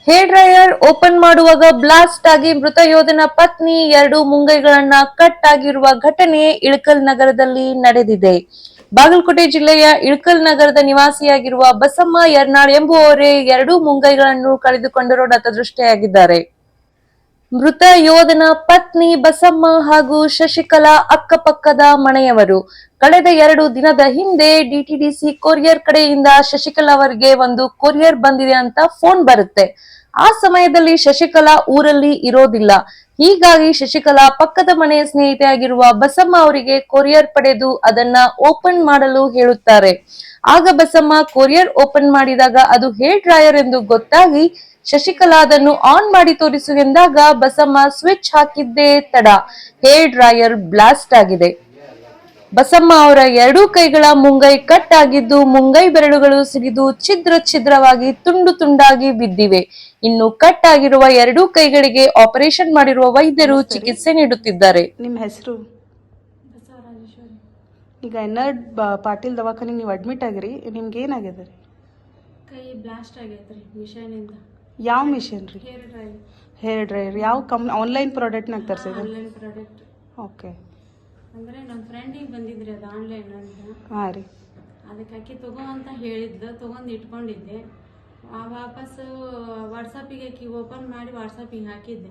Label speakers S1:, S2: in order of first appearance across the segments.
S1: Hair dryer open ಮಾಡುವಾಗ blast ಆಗಿ ಮೃತ ಯೋಧನ ಪತ್ನಿ 2 ಮುಂಗೈಗಳನ್ನ ಕಟ್ ಆಗಿರುವ ಘಟನೆ ಇಳಕಲ್ ನಗರದಲ್ಲಿ ನಡೆದಿದೆ. ಬಾಗಲಕೋಟೆ ಜಿಲ್ಲೆಯ ಇಳಕಲ್ ನಗರದ ನಿವಾಸಿಯಾಗಿರುವ ಬಸಮ್ಮ ಯರ್ನಾಳ್ ಎಂಬುವವರೇ 2 ಮುಂಗೈಗಳನ್ನು ಕಳೆದುಕೊಂಡರೂ ನತದೃಷ್ಟಿಯಾಗಿದ್ದಾರೆ. ಮೃತ ಯೋಧನ ಪತ್ನಿ ಬಸಮ್ಮ ಹಾಗೂ ಶಶಿಕಲಾ ಅಕ್ಕಪಕ್ಕದ ಮನೆಯವರು. ಕಳೆದ 2 ದಿನದ ಹಿಂದೆ ಡಿಟಿಡಿಸಿ ಕೊರಿಯರ್ ಕಡೆಯಿಂದ ಶಶಿಕಲಾ ಅವರಿಗೆ ಒಂದು ಕೊರಿಯರ್ ಬಂದಿದೆ ಅಂತ ಫೋನ್ ಬರುತ್ತೆ. ಆ ಸಮಯದಲ್ಲಿ ಶಶಿಕಲಾ ಊರಲ್ಲಿ ಇರೋದಿಲ್ಲ. ಹೀಗಾಗಿ ಶಶಿಕಲಾ ಪಕ್ಕದ ಮನೆಯ ಸ್ನೇಹಿತೆಯಾಗಿರುವ ಬಸಮ್ಮ ಅವರಿಗೆ ಕೊರಿಯರ್ ಪಡೆದು ಅದನ್ನ ಓಪನ್ ಮಾಡಲು ಹೇಳುತ್ತಾರೆ. ಆಗ ಬಸಮ್ಮ ಕೊರಿಯರ್ ಓಪನ್ ಮಾಡಿದಾಗ ಅದು ಹೇರ್ ಡ್ರೈಯರ್ ಎಂದು ಗೊತ್ತಾಗಿ ಶಶಿಕಲಾ ಅದನ್ನು ಆನ್ ಮಾಡಿ ತೋರಿಸು ಎಂದಾಗ ಬಸಮ್ಮ ಸ್ವಿಚ್ ಹಾಕಿದ್ದೇ ತಡ ಹೇರ್ ಡ್ರೈಯರ್ ಬ್ಲಾಸ್ಟ್ ಆಗಿದೆ. ಬಸಮ್ಮ ಅವರ 2 ಕೈಗಳ ಮುಂಗೈ ಕಟ್ ಆಗಿದ್ದು, ಮುಂಗೈ ಬೆರಳುಗಳು ಸಿಡಿದು ಛಿದ್ರ ಛಿದ್ರವಾಗಿ ತುಂಡು ತುಂಡಾಗಿ ಬಿದ್ದಿವೆ. ಇನ್ನು ಕಟ್ ಆಗಿರುವ 2 ಕೈಗಳಿಗೆ ಆಪರೇಷನ್ ಮಾಡಿರುವ ವೈದ್ಯರು ಚಿಕಿತ್ಸೆ ನೀಡುತ್ತಿದ್ದಾರೆ.
S2: ನಿಮ್ಮ ಹೆಸರು? ಈಗ ಎನ್ಆರ್ ಪಾಟೀಲ್ ದವಾಖಾನೆಗೆ ನೀವು ಅಡ್ಮಿಟ್ ಆಗಿರಿ. ನಿಮ್ಗೆ ಏನಾಗಿದೆ ರೀ?
S3: ಕೈ ಬ್ಲಾಸ್ಟ್ ಆಗೈತ್ರಿ ಮಿಷನ್ ಇಂದ.
S2: ಯಾವ ಮಿಷನ್ ರೀ? Hair dryer. ಯಾವ ಆನ್ಲೈನ್ ಪ್ರಾಡಕ್ಟ್ನಾಗ ತರಿಸಿದ್ರಿ?
S3: Online product.
S2: ಓಕೆ.
S3: ಅಂದ್ರೆ ನನ್ನ ಫ್ರೆಂಡಿಗೆ ಬಂದಿದ್ರಿ ಅದು ಆನ್ಲೈನ್ ಅಂತ.
S2: ಹಾಂ ರೀ.
S3: ಅದಕ್ಕೆ ಅಕ್ಕಿ ತಗೋ ಅಂತ ಹೇಳಿದ್ಲು, ತಗೊಂಡು ಇಟ್ಕೊಂಡಿದ್ದೆ. ವಾಪಸ್ ವಾಟ್ಸಪ್ಪಿಗೆ ಅಕ್ಕಿ ಓಪನ್ ಮಾಡಿ ವಾಟ್ಸಪ್ಪಿಗೆ ಹಾಕಿದ್ದೆ.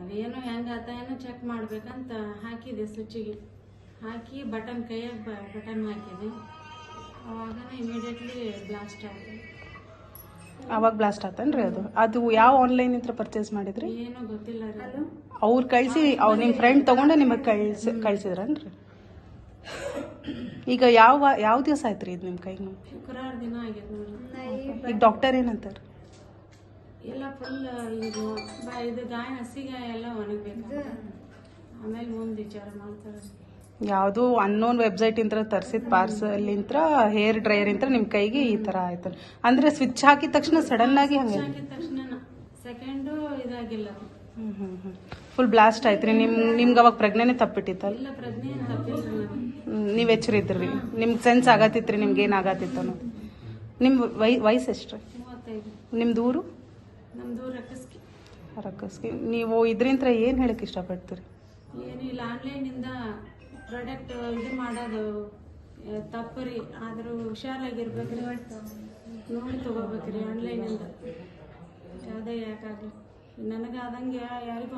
S3: ಅದೇನೋ ಹೆಂಗಾತ ಏನೋ ಚೆಕ್ ಮಾಡ್ಬೇಕಂತ ಹಾಕಿದೆ. ಸ್ವಿಚ್ಚಿಗೆ ಹಾಕಿ ಬಟನ್ ಕೈಯಾಗ ಬಟನ್ ಹಾಕಿದೆ. ಅವಾಗ ಇಮಿಡಿಯೇಟ್ಲಿ ಬ್ಲಾಸ್ಟ್ ಆಗಿದೆ.
S2: ಅವಾಗ ಬ್ಲಾಸ್ಟ್ ಆತನ್ರಿ? ಅದು ಯಾವ ಆನ್ಲೈನ್ ಇಂದ ಪರ್ಚೇಸ್ ಮಾಡಿದ್ರಿ?
S3: ಏನೋ ಗೊತ್ತಿಲ್ಲ ರೀ. ಅದು
S2: ಅವ್ರು ಕಳಿಸಿ ನಿಮ್ಮ ಫ್ರೆಂಡ್ ತಗೊಂಡು ನಿಮಗೆ ಕಳಿಸಿದ್ರನ್ರಿ? ಈಗ ಯಾವ ದಿವಸ ಆಯ್ತು ರೀ ಇದು ನಿಮ್ಮ ಕೈಗೆ?
S3: ಶುಕ್ರವಾರ ದಿನ ಆಗೈತೆ ನೋಡಿ.
S2: ಈಗ ಡಾಕ್ಟರ್ ಏನಂತಾರೆ?
S3: ಎಲ್ಲ ಫುಲ್ ಇದು ಗಾಯ ಹಸಿಗಾಯ ಎಲ್ಲ ಒಣಗಬೇಕು, ಆಮೇಲೆ ಮುಂದೆ ವಿಚಾರ ಮಾಡ್ತಾರೆ.
S2: ಯಾವುದು ಅನ್ನೋನ್ ವೆಬ್ಸೈಟ್ ಇಂತ್ರ ತರಿಸಿದ ಪಾರ್ಸಲ್ ಇಂತ್ರ ಹೇರ್ ಡ್ರೈಯರ್ ಇಂತ್ರ ನಿಮ್ಮ ಕೈಗೆ ಈ ಥರ ಆಯ್ತು ಅಂದ್ರೆ ಸ್ವಿಚ್ ಹಾಕಿದ ತಕ್ಷಣ ಸಡನ್ ಆಗಿ ಹಂಗೆ
S3: ಹಾಕಿದ ತಕ್ಷಣ ಸೆಕೆಂಡು ಇದಾಗಿಲ್ಲ.
S2: ಫುಲ್ ಬ್ಲಾಸ್ಟ್ ಆಯ್ತು ರೀ. ನಿಮ್ಗೆ ಅವಾಗ ಪ್ರಜ್ಞೆನೇ ತಪ್ಪಿಟ್ಟಿತ್ತಲ್ಲ?
S3: ಇಲ್ಲ, ಪ್ರಜ್ಞೆ ತಪ್ಪಿಲ್ರಿ.
S2: ನೀವು ಎಚ್ಚರಿದ್ರಿ? ನಿಮ್ಗೆ ಸೆನ್ಸ್ ಆಗತ್ತಿತ್ತು ರೀ ನಿಮ್ಗೆ ಏನಾಗತ್ತಿತ್ತು ಅನ್ನೋದು? ನಿಮ್ಮ ವಯಸ್ಸು ಎಷ್ಟು ರೀ?
S3: 35.
S2: ನಿಮ್ದು ಊರು?
S3: ನಮ್ದು
S2: ರಕ್ಕಸ್ಗೆ. ನೀವು ಇದರಿಂದ ಏನು ಹೇಳಕ್ಕೆ ಇಷ್ಟಪಡ್ತೀರಿ?
S3: ಏನಿಲ್ಲ, ಆನ್ಲೈನಿಂದ ಪ್ರಾಡಕ್ಟ್ ಇದು ಮಾಡೋದು ತಪ್ಪರಿ. ಆದರೂ ಹುಷಾರಾಗಿರ್ಬೇಕ್ರಿ, ನೋಡಿ ತಗೋಬೇಕ್ರಿ ಆನ್ಲೈನಿಂದ. ಯಾವುದೇ ಯಾಕಾಗಲಿ ನನಗಾದಂಗೆ ಯಾರಿಗೂ